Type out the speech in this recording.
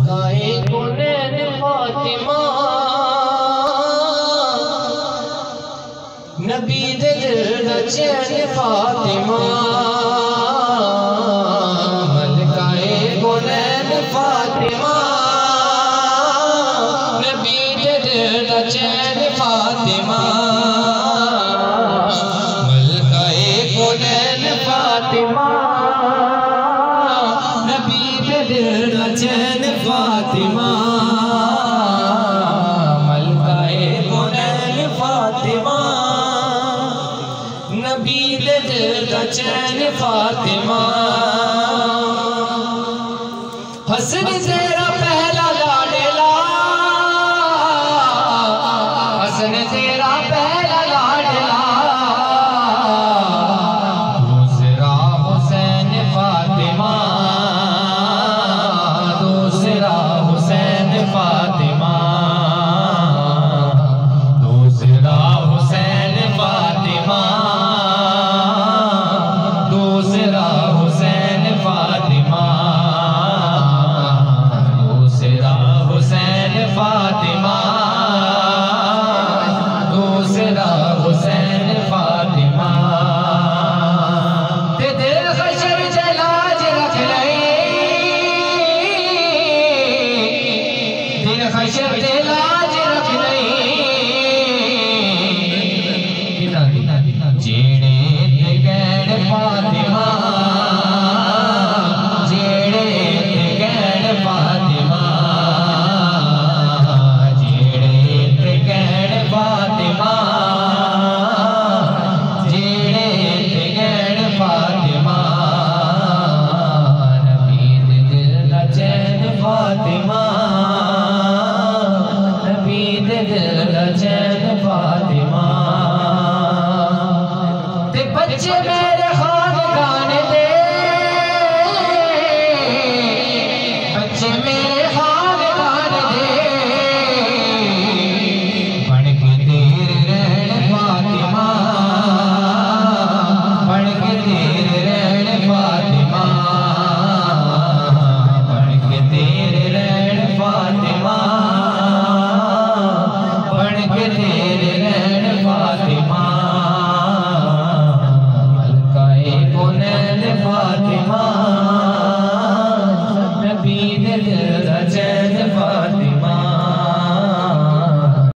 मलकाए कुनैन फातिमा नबी दे दिल दा चैन फातिमा मलकाए कुनैन फातिमा नबी दे दिल दा चैन फातिमा मलकाए कुनैन फातिमा नबी दे दिल दा चैन फातिमा मलकाए कुनैन फातिमा नबी दे दिल दा चैन फातिमा हसन तेरा पहला लाडला हसन तेरा पहला लाडला दूसरा हुसैन फातिमा दूसरा हुसैन फातिमा दूसरा हुसैन फातिमा दूसरा हुसैन फातिमा दूसरा हुसैन फातिमा दूसरा हुसैन फातिमा ते दिल खशर जलाज रख लई दिल खशर जलाज रख लई जेड़े ते गैर फातिमा जेड़े ते गैर फातिमा जेड़े ते गैर फातिमा जेड़े ते गैर फातिमा नबी दे दिल दा चैन फातिमा